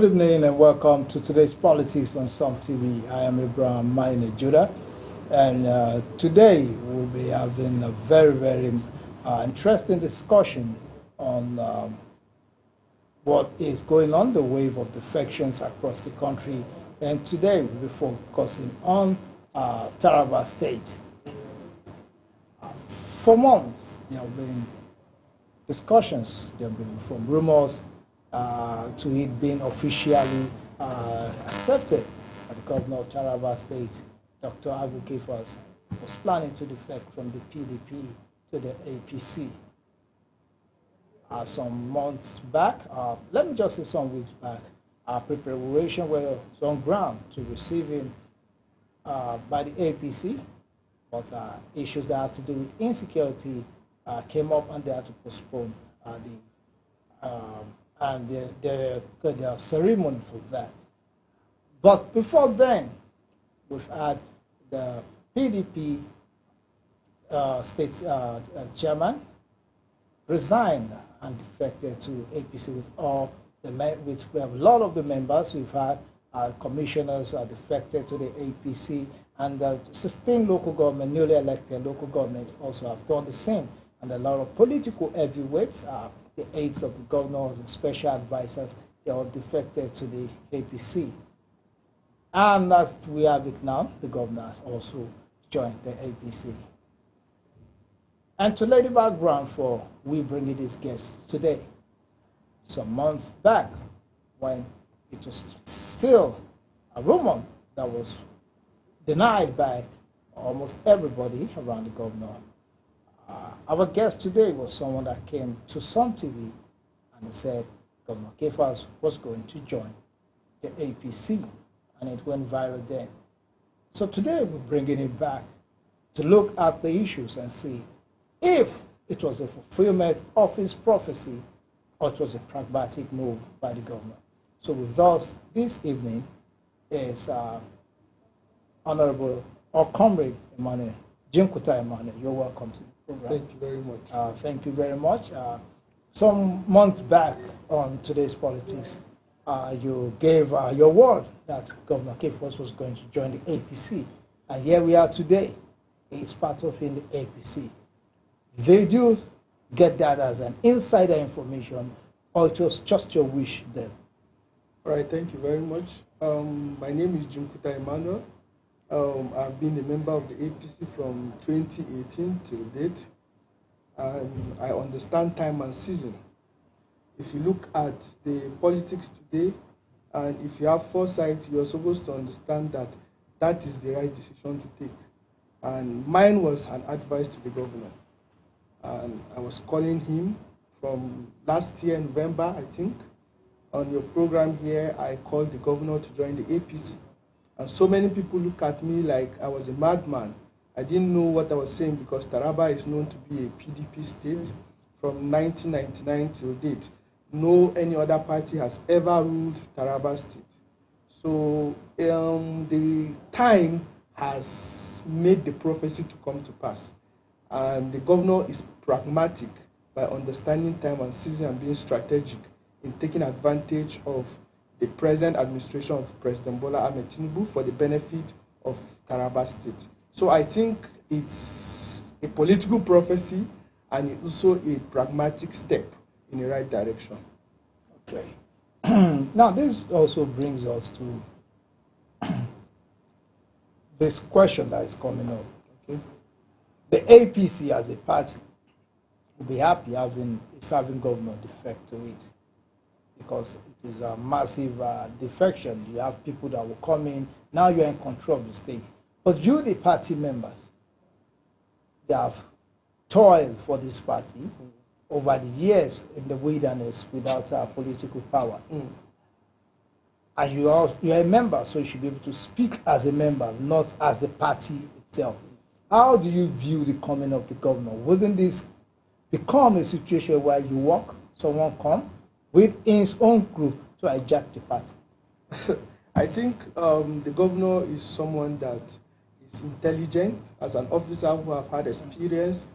Good evening and welcome to today's Politics on Some TV. I am Abraham Maine Judah, and today we'll be having a very interesting discussion on what is going on, the wave of defections across the country. And today we'll be focusing on Taraba State. For months, there have been discussions, there have been from rumors to it being officially accepted as the governor of Taraba State. Dr. Abu Kefas was planning to defect from the PDP to the APC. Some months back, let me just say some weeks back, preparation was on ground to receive him by the APC, but issues that had to do with insecurity came up and they had to postpone the ceremony for that. But before then, we've had the PDP state chairman resign and defected to APC with we have a lot of the members. We've had commissioners defected to the APC, and 16 local government, newly elected local governments also have done the same. And a lot of political heavyweights, the aides of the governors and special advisors, they all defected to the APC. And as we have it now, the governor has also joined the APC. And to lay the background for we bringing this guest today, some months back, when it was still a rumor that was denied by almost everybody around the governor, our guest today was someone that came to Some TV and said Governor Kefas was going to join the APC, and it went viral then. So today we're bringing it back to look at the issues and see if it was a fulfillment of his prophecy or it was a pragmatic move by the governor. So with us this evening is Honorable or Comrade Emmanuel, Jimkuta Emmanuel. You're welcome to the program. Thank you very much. Thank you very much. Some months back on Today's Politics, you gave your word that Governor Kefas was going to join the APC. And here we are today. He's part of in the APC. Did you get that as an insider information, or it was just your wish then? All right, thank you very much. My name is Jimkuta Emmanuel. I've been a member of the APC from 2018 till date, and I understand time and season. If you look at the politics today, and if you have foresight, you're supposed to understand that that is the right decision to take. And mine was an advice to the governor. And I was calling him from last year, November, I think. On your program here, I called the governor to join the APC. And so many people look at me like I was a madman. I didn't know what I was saying because Taraba is known to be a PDP state from 1999 till date. No any other party has ever ruled Taraba state. So the time has made the prophecy to come to pass. And the governor is pragmatic by understanding time and season and being strategic in taking advantage of the present administration of President Bola Ahmed Tinubu for the benefit of Taraba State. So I think it's a political prophecy and it's also a pragmatic step in the right direction. Okay. Now this also brings us to this question that is coming up. Okay. The APC as a party will be happy having governor defect to it, because it is a massive defection. You have people that will come in, now you're in control of the state. But you, the party members, they have toiled for this party over the years in the wilderness without political power. And you're a member, so you should be able to speak as a member, not as the party itself. How do you view the coming of the governor? Wouldn't this become a situation where you walk, someone come with his own group to hijack the party? I think the governor is someone that is intelligent, as an officer who have had experience.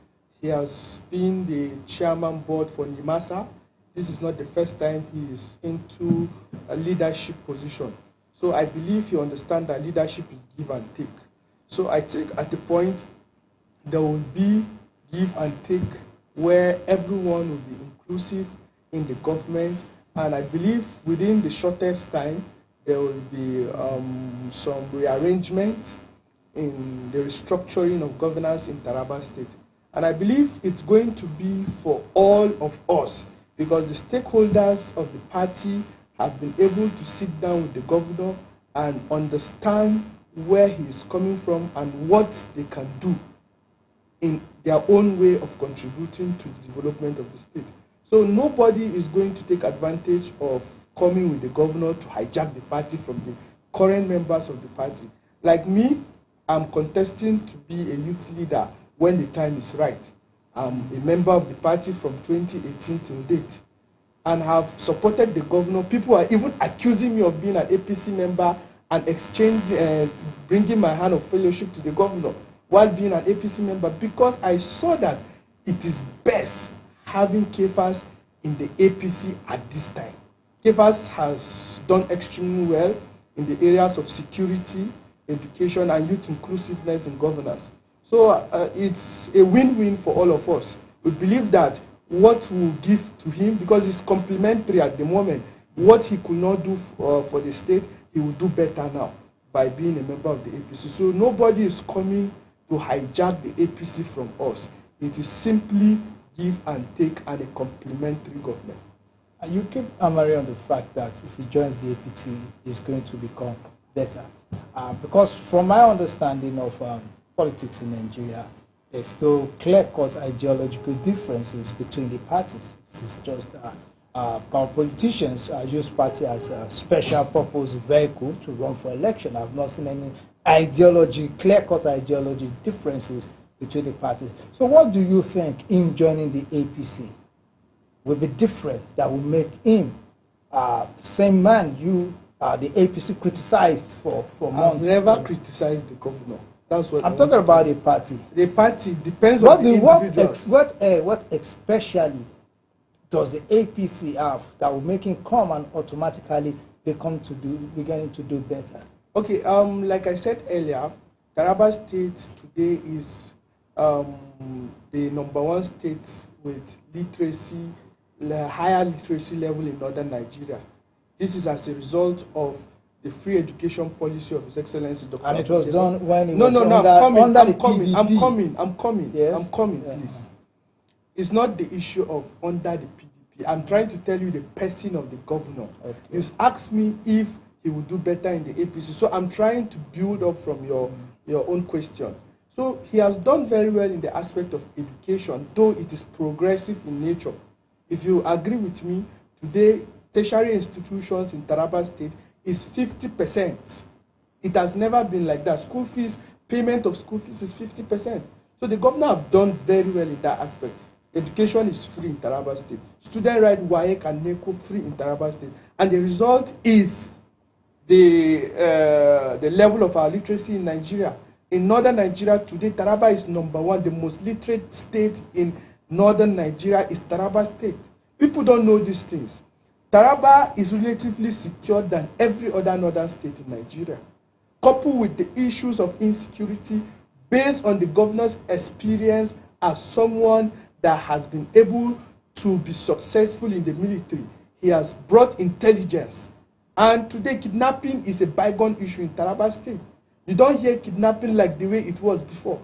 He has been the chairman board for NIMASA, this is not the first time he is into a leadership position. So I believe he understands that leadership is give and take. So I think at the point there will be give and take where everyone will be inclusive in the government, and I believe within the shortest time there will be some rearrangement in the restructuring of governance in Taraba State. And I believe it's going to be for all of us, because the stakeholders of the party have been able to sit down with the governor and understand where he is coming from and what they can do in their own way of contributing to the development of the state. So nobody is going to take advantage of coming with the governor to hijack the party from the current members of the party. Like me, I'm contesting to be a youth leader when the time is right. I'm a member of the party from 2018 till date and have supported the governor. People are even accusing me of being an APC member and bringing my hand of fellowship to the governor while being an APC member, because I saw that it is best having Kefas in the APC at this time. Kefas has done extremely well in the areas of security, education, and youth inclusiveness in governance. So it's a win-win for all of us. We believe that what we give to him, because it's complementary at the moment, what he could not do for the state, he will do better now by being a member of the APC. So nobody is coming to hijack the APC from us. It is simply give and take and a complementary government. And you keep hammering on the fact that if he joins the APT, it's going to become better. Because from my understanding of politics in Nigeria, there's still clear-cut ideological differences between the parties. This is just politicians use party as a special purpose vehicle to run for election. I've not seen any clear-cut ideology differences between the parties. So what do you think in joining the APC will be different that will make him the same man the APC criticized for months? I've never criticized the governor. That's what I'm talking about the party. The party depends on the individuals. What especially does the APC have that will make him come and automatically beginning to do better? Okay, like I said earlier, Taraba State today is the #1 state with literacy, higher literacy level in northern Nigeria. This is as a result of the free education policy of His Excellency Dr. And it was done when it was under the PDP. I'm coming, yes? Please. It's not the issue of under the PDP. I'm trying to tell you the person of the governor. Okay. You asked me if he would do better in the APC. So I'm trying to build up from your own question. So he has done very well in the aspect of education, though it is progressive in nature. If you agree with me, today tertiary institutions in Taraba State is 50%. It has never been like that. School fees, payment of school fees is 50%. So the governor have done very well in that aspect. Education is free in Taraba State. Student right, WAEC and NECO free in Taraba State. And the result is the level of our literacy in Nigeria. In northern Nigeria today, Taraba is #1. The most literate state in northern Nigeria is Taraba State. People don't know these things. Taraba is relatively secure than every other northern state in Nigeria. Coupled with the issues of insecurity, based on the governor's experience as someone that has been able to be successful in the military, he has brought intelligence. And today, kidnapping is a bygone issue in Taraba State. You don't hear kidnapping like the way it was before.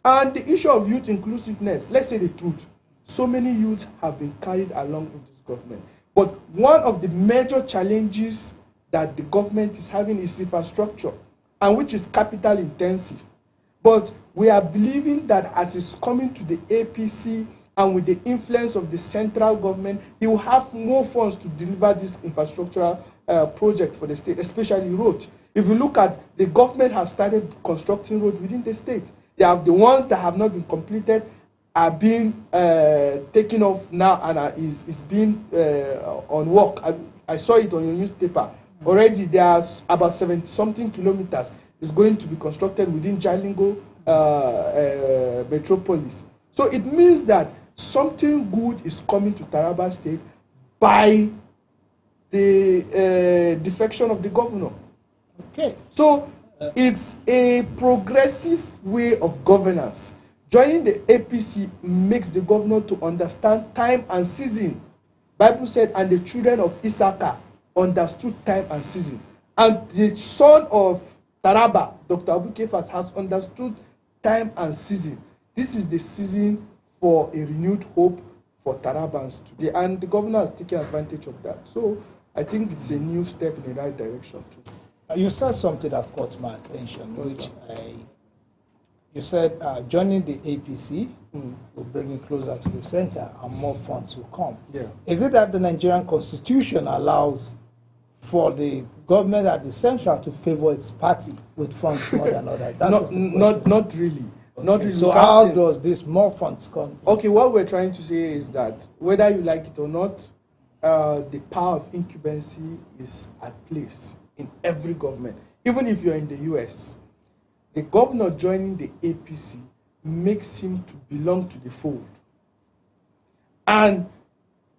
And the issue of youth inclusiveness, let's say the truth, so many youths have been carried along in this government. But one of the major challenges that the government is having is infrastructure, and which is capital intensive. But we are believing that as it's coming to the APC and with the influence of the central government, he will have more funds to deliver this infrastructural project for the state, especially roads. If you look at the government have started constructing roads within the state. They have the ones that have not been completed are being taken off now and is being on work. I saw it on your newspaper. Already there's about 70-something kilometers is going to be constructed within Jalingo metropolis. So it means that something good is coming to Taraba State by the defection of the governor. Okay. So it's a progressive way of governance. Joining the APC makes the governor to understand time and season. Bible said, and the children of Issachar understood time and season. And the son of Taraba, Dr. Abu Kefas, has understood time and season. This is the season for a renewed hope for Tarabans today. And the governor has taken advantage of that. So I think it's a new step in the right direction too. You said something that caught my attention, you said joining the APC will bring you closer to the center and more funds will come. Yeah. Is it that the Nigerian Constitution allows for the government at the central to favor its party with funds more than others? Not really. Okay. Not really. So how does this more funds come? Okay, what we're trying to say is that whether you like it or not, the power of incumbency is at place in every government. Even if you're in the US, the governor joining the APC makes him to belong to the fold. And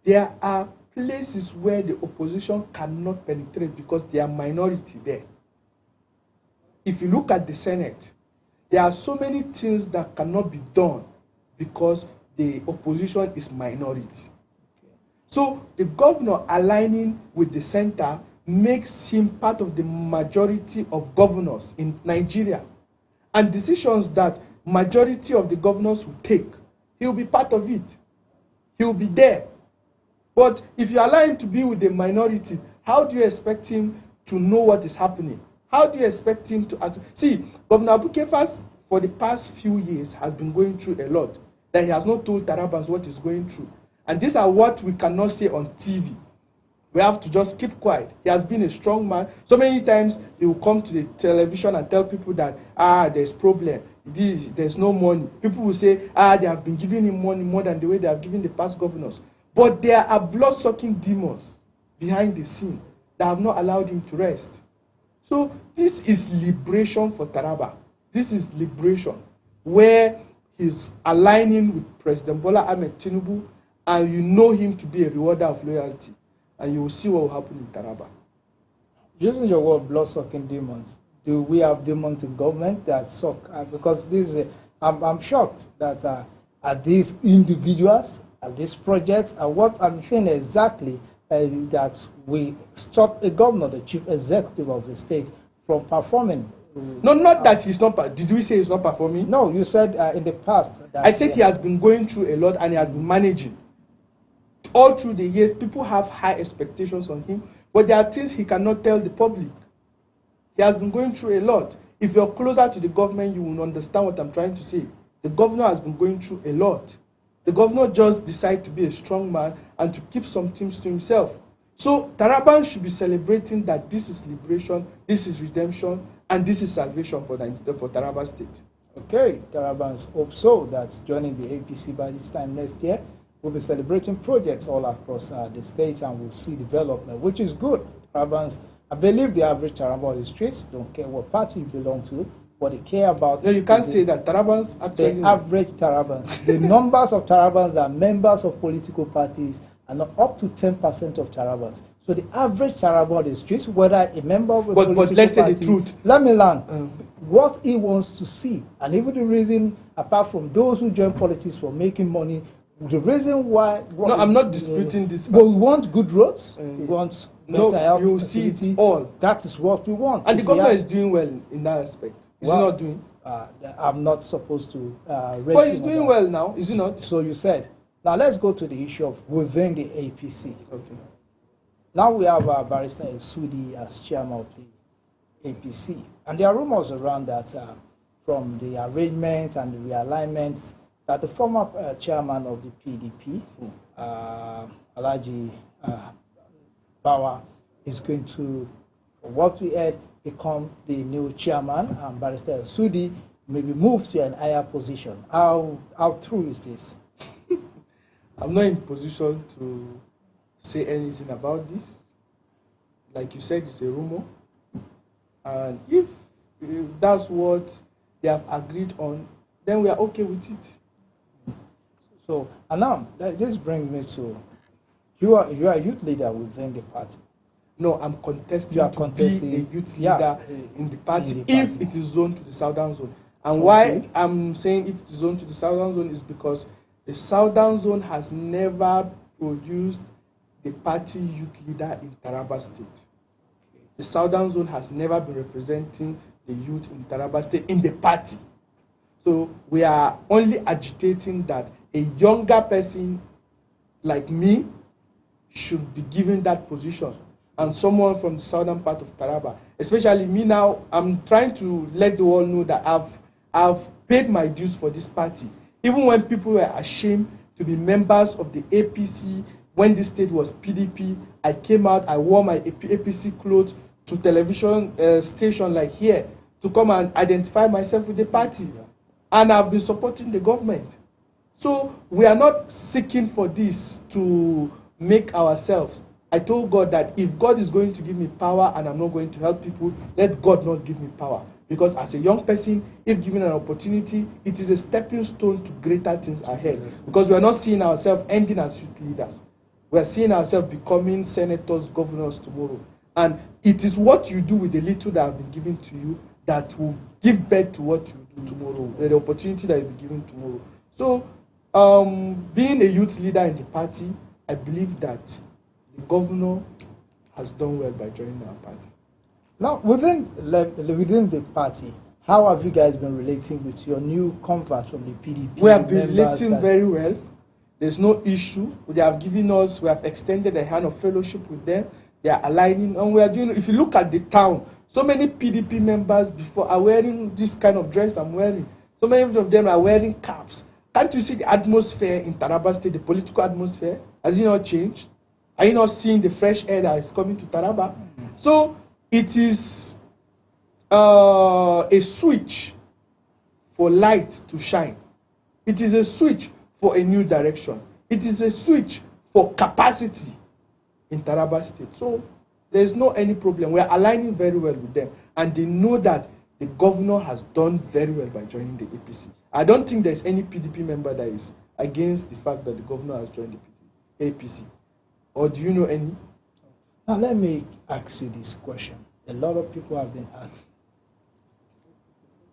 there are places where the opposition cannot penetrate because they are minority there. If you look at the Senate, there are so many things that cannot be done because the opposition is minority. So the governor aligning with the center makes him part of the majority of governors in Nigeria. And decisions that majority of the governors will take, he'll be part of it. He'll be there. But if you allow him to be with the minority, how do you expect him to know what is happening? How do you expect him to act? See, Governor Abu Kefas, for the past few years, has been going through a lot that he has not told Tarabans what he's going through. And these are what we cannot say on TV. We have to just keep quiet. He has been a strong man. So many times he will come to the television and tell people that, there's problem. There's no money. People will say, they have been giving him money more than the way they have given the past governors. But there are blood-sucking demons behind the scene that have not allowed him to rest. So this is liberation for Taraba. This is liberation where he's aligning with President Bola Ahmed Tinubu, and you know him to be a rewarder of loyalty. And you will see what will happen in Taraba. Using your word blood-sucking demons, do we have demons in government that suck? Because this is I'm shocked that are these individuals, are these projects, and what are the things exactly that we stop a governor, the chief executive of the state, from performing? No, not that he's not. Did we say he's not performing? No, you said in the past. That, I said he has been going through a lot and he has been managing. All through the years, people have high expectations on him, but there are things he cannot tell the public. He has been going through a lot. If you're closer to the government, you will understand what I'm trying to say. The governor has been going through a lot. The governor just decided to be a strong man and to keep some things to himself. So Tarabans should be celebrating that this is liberation, this is redemption, and this is salvation for Taraba State. Okay, Tarabans hope so that joining the APC by this time next year, we'll be celebrating projects all across the state and we'll see development, which is good. Tarabans, I believe the average Taraba on the streets don't care what party you belong to, what they care about. No, you can't say that. Tarabans actually... The average Tarabans, the numbers of Tarabans that are members of political parties are not up to 10% of Tarabans. So the average Taraba on the streets, whether a member of a political party... But let's say the truth. Let me learn. What he wants to see, and even the reason, apart from those who join politics for making money, the reason why... No, I'm not disputing this. But we want good roads, we want better health you see it all. That is what we want. And the governor is doing well in that aspect. Is he not doing? I'm not supposed to rate But he's doing well now, is he not? So you said. Now let's go to the issue of within the APC. Okay. Now we have Barrister Sudi as chairman of the APC. And there are rumors around that from the arrangement and the realignment that the former chairman of the PDP, Alhaji Bawa, is going to, from what we heard, become the new chairman, and Barrister Sudi may be moved to an higher position. How true is this? I'm not in position to say anything about this. Like you said, it's a rumor. And if that's what they have agreed on, then we are okay with it. So, and now, this brings me to You are a youth leader within the party. No, I'm contesting You are to contesting, be a youth yeah, leader in the party in the if party. it is zoned to the southern zone. And Okay. why I'm saying if it is zoned to the southern zone is because the southern zone has never produced the party youth leader in Taraba State. The southern zone has never been representing the youth in Taraba State in the party. So we are only agitating that a younger person like me should be given that position, and someone from the southern part of Taraba, especially me now. I'm trying to let the world know that I've paid my dues for this party. Even when people were ashamed to be members of the APC, when this state was PDP, I came out, I wore my APC clothes to television station like here to come and identify myself with the party. And I've been supporting the government. So we are not seeking for this to make ourselves. I told God that if God is going to give me power and I'm not going to help people, let God not give me power. Because as a young person, if given an opportunity, it is a stepping stone to greater things ahead. Because we are not seeing ourselves ending as youth leaders. We are seeing ourselves becoming senators, governors tomorrow. And it is what you do with the little that have been given to you that will give birth to what you do tomorrow, the opportunity that will be given tomorrow. So, being a youth leader in the party, I believe that the governor has done well by joining our party. Now, within the party, how have you guys been relating with your new converts from the PDP? We have been relating very well. There's no issue. They have given us, we have extended a hand of fellowship with them. They are aligning, and we are doing, if you look at the town, so many PDP members before are wearing this kind of dress I'm wearing. So many of them are wearing caps. Can't you see the atmosphere in Taraba State, the political atmosphere? Has it not changed? Are you not seeing the fresh air that is coming to Taraba? So it is a switch for light to shine. It is a switch for a new direction. It is a switch for capacity in Taraba State. So there's no any problem. We're aligning very well with them. And they know that the governor has done very well by joining the APC. I don't think there's any PDP member that is against the fact that the governor has joined the APC. Or do you know any? Now let me ask you this question. A lot of people have been asked,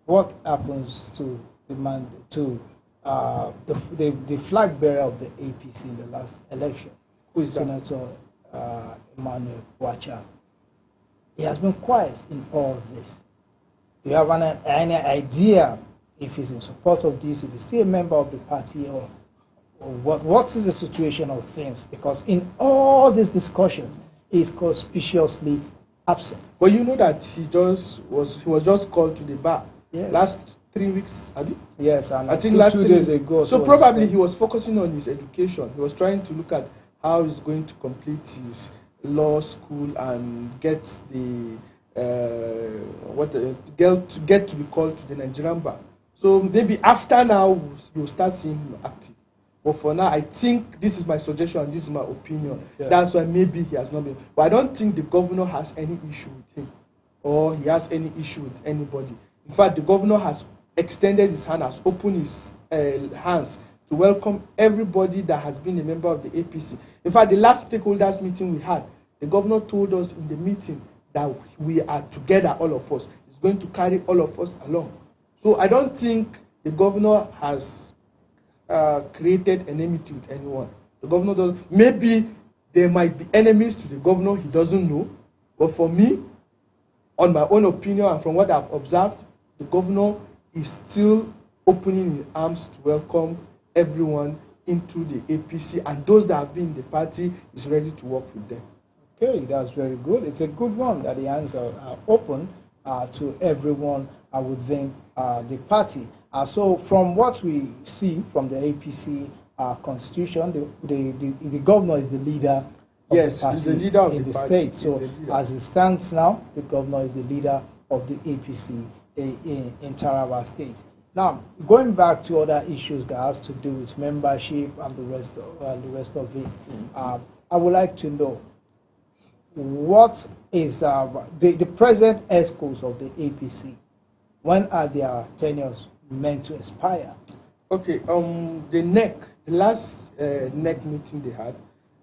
what happens to the flag bearer of the APC in the last election? Who is that? Senator Emmanuel Bwacha. He has been quiet in all of this. Do you have any idea if he's in support of this, if he's still a member of the party, or what is the situation of things? Because in all these discussions, he's conspicuously absent. But you know that he was just called to the bar. Yes. Last 3 weeks, have you? Yes, and I think two last days 3 weeks ago. So probably he was focusing on his education. He was trying to look at how he's going to complete his law school and get the get to be called to the Nigerian bar. So maybe after now you'll start seeing him active. But for now, I think this is my suggestion, this is my opinion. Yeah. That's why maybe he has not been. But I don't think the governor has any issue with him, or he has any issue with anybody. In fact, the governor has extended his hand, has opened his hands to welcome everybody that has been a member of the APC. In fact, the last stakeholders meeting we had, the governor told us in the meeting that we are together, all of us. He's going to carry all of us along. So I don't think the governor has created enmity with anyone. The governor does. Maybe there might be enemies to the governor, he doesn't know. But for me, on my own opinion and from what I've observed, the governor is still opening his arms to welcome everyone into the APC, and those that have been in the party is ready to work with them. Okay, that's very good. It's a good one that the hands are open to everyone within the party. So from what we see from the APC constitution, the governor is the leader of the party he's the leader of in the the party. state. So as it stands now, the governor is the leader of the APC in Taraba State. Now, going back to other issues that has to do with membership and the rest of it, I would like to know what is the present ESCOs of the APC. When are their tenures meant to expire? Okay, the last NEC meeting they had,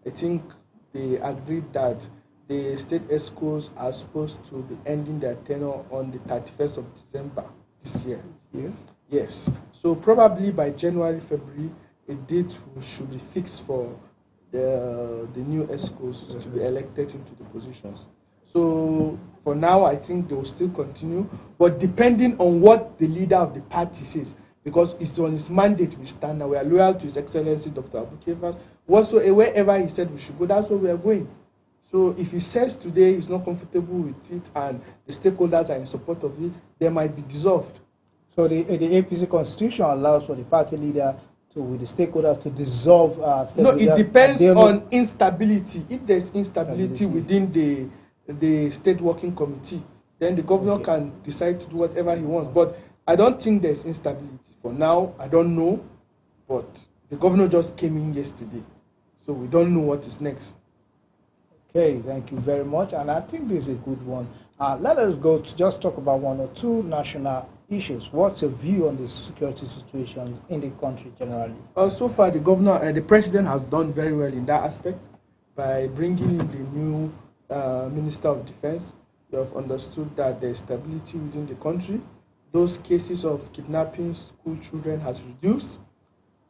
I think they agreed that the state ESCOs are supposed to be ending their tenure on the 31st of December this year. Yeah. Yes. So probably by January, February, a date should be fixed for the new ESCOs to be elected into the positions. So for now, I think they will still continue, but depending on what the leader of the party says, because it's on his mandate we stand now. We are loyal to His Excellency Dr. Abukefas. Wherever he said we should go, that's where we are going. So if he says today he's not comfortable with it and the stakeholders are in support of it, they might be dissolved. So the APC constitution allows for the party leader to, with the stakeholders, to dissolve. No, it depends on instability. If there's instability within the state working committee, then the governor can decide to do whatever he wants. But I don't think there's instability. For now, I don't know. But the governor just came in yesterday, so we don't know what is next. Okay, thank you very much. And I think this is a good one. Let us go to just talk about one or two national issues. What's your view on the security situation in the country generally? So far, the president has done very well in that aspect by bringing in the new Minister of Defense. You have understood that there is stability within the country. Those cases of kidnapping school children has reduced.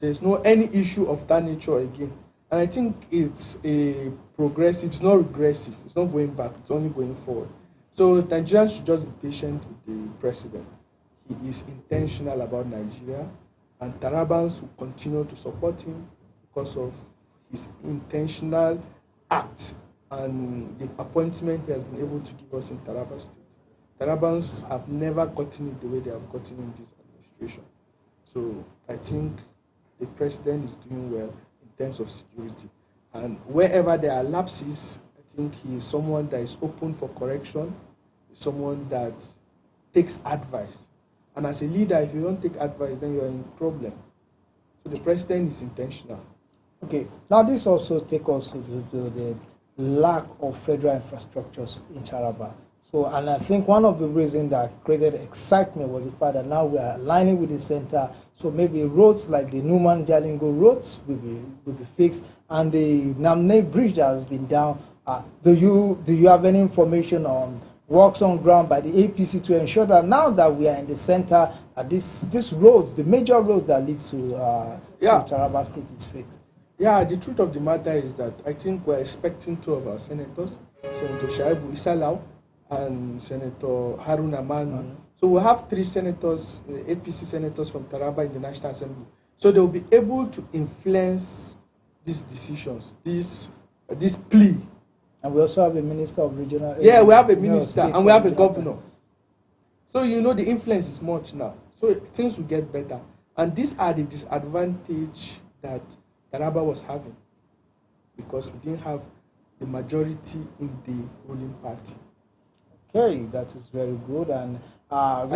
There's no any issue of that nature again. And I think it's a progressive, it's not regressive, it's not going back, it's only going forward. So Nigerians should just be patient with the president. He is intentional about Nigeria, and Tarabans will continue to support him because of his intentional act and the appointment he has been able to give us in Taraba State. Tarabans have never gotten it the way they have gotten in this administration. So I think the president is doing well in terms of security. And wherever there are lapses, I think he is someone that is open for correction, someone that takes advice. And as a leader, if you don't take advice, then you are in problem. So the president is intentional. Okay, now this also takes us to the lack of federal infrastructures in Taraba. So, and I think one of the reasons that created excitement was the fact that now we are aligning with the center. So maybe roads like the Numan Jalingo roads will be fixed, and the Namne bridge that has been down. Do you have any information on works on ground by the APC to ensure that now that we are in the center, this roads, the major roads that lead to Taraba State, is fixed? Yeah, the truth of the matter is that I think we're expecting two of our senators, Senator Shaibu Isalau and Senator Haruna Manu. So we have three senators, APC senators from Taraba in the National Assembly. So they will be able to influence these decisions, this plea. And we also have a minister of regional. Yeah, we have a minister and we have a governor. So you know the influence is much now. So things will get better. And these are the disadvantage that Taraba was having because we didn't have the majority in the ruling party. Okay, that is very good. And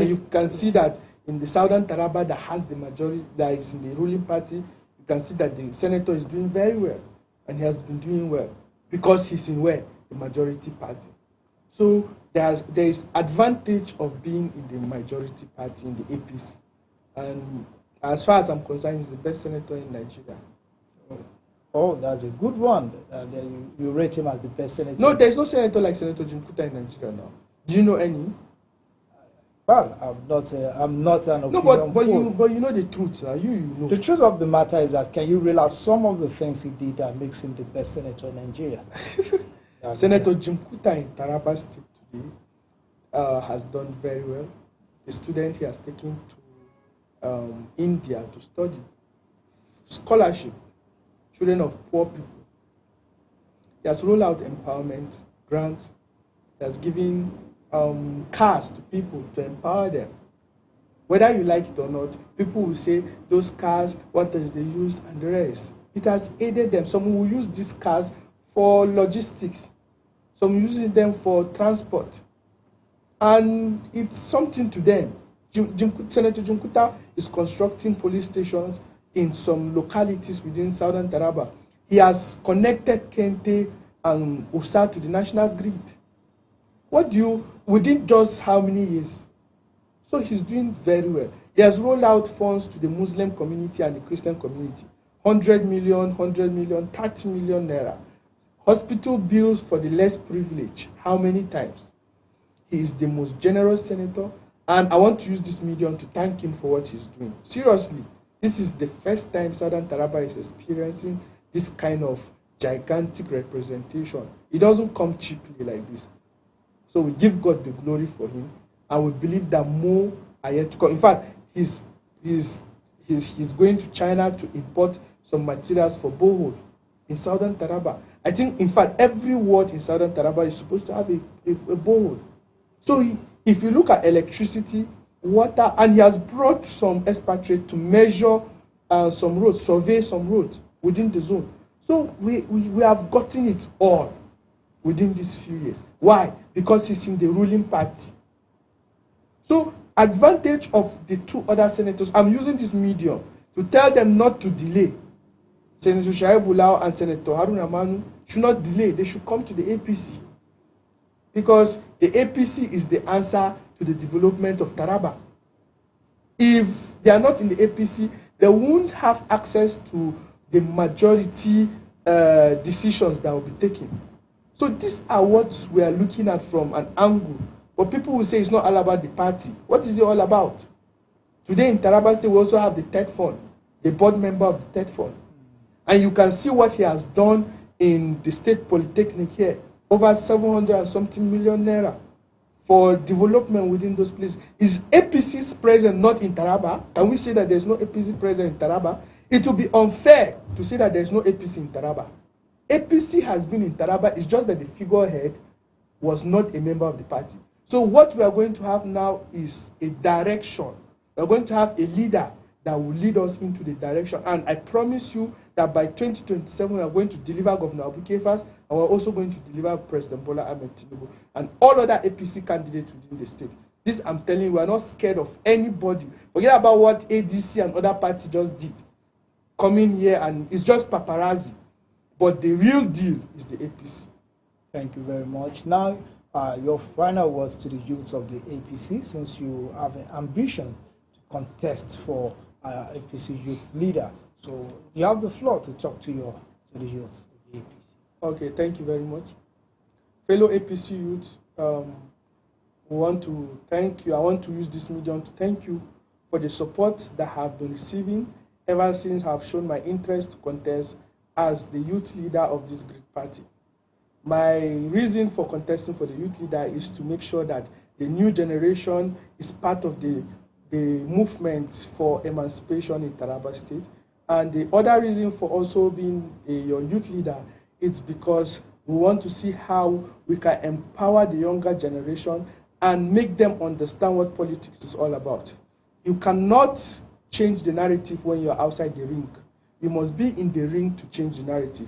you can see that in the southern Taraba that has the majority, that is in the ruling party, you can see that the senator is doing very well. And he has been doing well because he's in where? The majority party. So there is advantage of being in the majority party in the APC. And as far as I'm concerned, he's the best senator in Nigeria. Oh, that's a good one. You rate him as the best senator? No, there's no senator like Senator Jim Kuta in Nigeria now. Do you know any? Well, I'm not an opinion but you know the truth. You know. The truth of the matter is that can you realize some of the things he did that makes him the best senator in Nigeria? Senator Jim Kuta in Taraba State today has done very well. The student he has taken to India to study. Scholarship. Children of poor people. He has rolled out empowerment grant. He has given cars to people to empower them. Whether you like it or not, people will say those cars, what does they use and the rest. It has aided them. Some will use these cars for logistics. Some using them for transport. And it's something to them. Senator Jim Kuta is constructing police stations in some localities within southern Taraba. He has connected Kente and Usa to the national grid. Within just how many years? So he's doing very well. He has rolled out funds to the Muslim community and the Christian community. 100 million, 30 million naira. Hospital bills for the less privileged. How many times? He is the most generous senator, and I want to use this medium to thank him for what he's doing. Seriously, this is the first time Southern Taraba is experiencing this kind of gigantic representation. It doesn't come cheaply like this. So we give God the glory for him, and we believe that more are yet to come. In fact, he's going to China to import some materials for borehole in Southern Taraba. I think, in fact, every ward in Southern Taraba is supposed to have a borehole. So if you look at electricity, water, and he has brought some expatriates to measure some roads, survey some roads within the zone. So we have gotten it all within these few years. Why? Because he's in the ruling party. So advantage of the two other senators, I'm using this medium to tell them not to delay. Senator Shaibu Bulao and Senator Haruna Manu should not delay. They should come to the APC. Because the APC is the answer to the development of Taraba. If they are not in the APC, they won't have access to the majority decisions that will be taken. So these are what we are looking at from an angle. But people will say it's not all about the party. What is it all about? Today in Taraba State, we also have the TED Fund, the board member of the TED Fund. And you can see what he has done in the State Polytechnic here. Over 700 and something million naira for development within those places. Is APC's present not in Taraba? Can we say that there's no APC present in Taraba? It will be unfair to say that there's no APC in Taraba. APC has been in Taraba, it's just that the figurehead was not a member of the party. So what we are going to have now is a direction. We are going to have a leader that will lead us into the direction. And I promise you that by 2027, we are going to deliver Governor Abuke first, and we're also going to deliver President Bola Ahmed Tinubu and all other APC candidates within the state. This, I'm telling you, we are not scared of anybody. Forget about what ADC and other parties just did. Coming here, and it's just paparazzi. But the real deal is the APC. Thank you very much. Now, your final words to the youths of the APC, since you have an ambition to contest for APC youth leader. So you have the floor to talk to the youths of the APC. Okay, thank you very much. Fellow APC youths, we want to thank you. I want to use this medium to thank you for the support that I have been receiving ever since I have shown my interest to contest as the youth leader of this great party. My reason for contesting for the youth leader is to make sure that the new generation is part of the movement for emancipation in Taraba State. And the other reason for also being your youth leader is because we want to see how we can empower the younger generation and make them understand what politics is all about. You cannot change the narrative when you're outside the ring. You must be in the ring to change the narrative.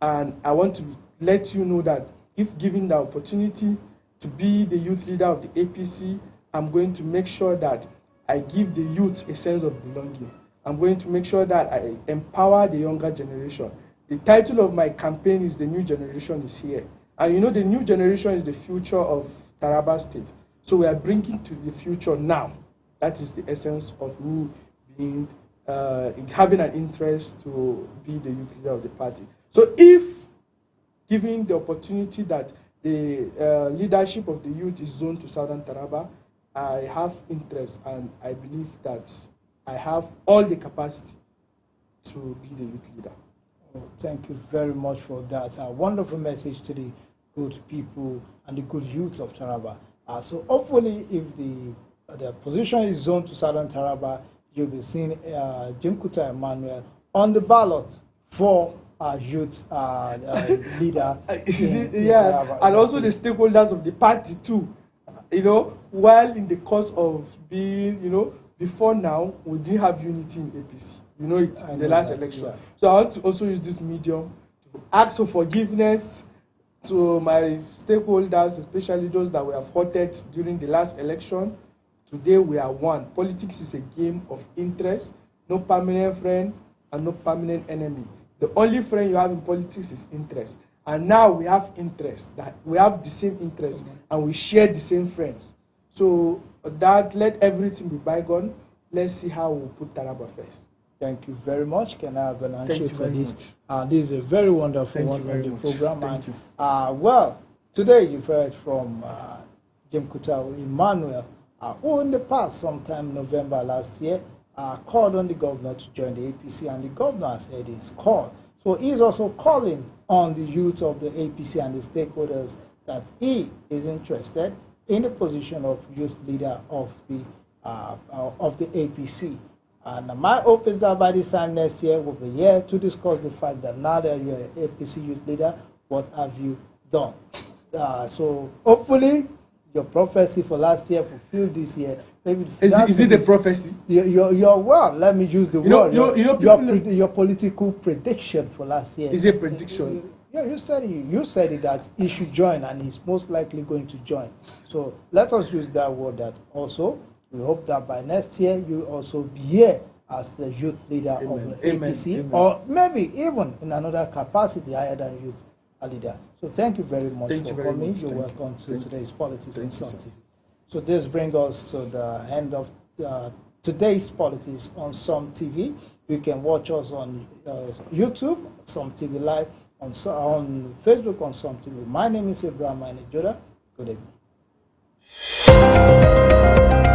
And I want to let you know that if given the opportunity to be the youth leader of the APC, I'm going to make sure that I give the youth a sense of belonging. I'm going to make sure that I empower the younger generation. The title of my campaign is The New Generation is Here. And you know, the new generation is the future of Taraba State. So we are bringing to the future now. That is the essence of me being, having an interest to be the youth leader of the party. So if given the opportunity that the leadership of the youth is zoned to Southern Taraba, I have interest, and I believe that I have all the capacity to be the youth leader. Oh, thank you very much for that. A wonderful message to the good people and the good youths of Taraba. So hopefully, if the position is zoned to Southern Taraba, you'll be seeing Jim Kuta Emmanuel on the ballot for youth leader. Yeah, and also the stakeholders of the party too. You know, while in the course of being, you know, before now, we didn't have unity in APC. You know it in the last election. Yeah. So I want to also use this medium to ask for forgiveness to my stakeholders, especially those that were voted during the last election. Today we are one. Politics is a game of interest, no permanent friend and no permanent enemy. The only friend you have in politics is interest. And now we have interest, that we have the same interest, and we share the same friends. So that, let everything be bygone. Let's see how we'll put Taraba first. Thank you very much. Can I have an Thank answer you for very this? much. This is a very wonderful Thank one you on very the much. program. Thank and, you. well, today you've heard from Jim Kutau Emmanuel, who in the past, sometime November last year, called on the governor to join the APC, and the governor has heard his call. So he's also calling on the youth of the APC and the stakeholders that he is interested in the position of youth leader of the APC. And my hope is that by this time next year, we'll be here to discuss the fact that now that you're an APC youth leader, what have you done? So hopefully, your prophecy for last year fulfilled this year. Maybe Is it a prophecy? Your well, let me use the word. Your political prediction for last year. Is a prediction? Yeah, you said it that he should join, and he's most likely going to join. So let us use that word. That also, we hope that by next year you also be here as the youth leader of the APC, Amen. or maybe even in another capacity higher than youth leader. So thank you very much for coming. You're welcome to today's Politics on Some TV. So this brings us to the end of today's Politics on Some TV. You can watch us on YouTube, Some TV Live, on Facebook, on Some TV. My name is Abraham Joda. Good evening.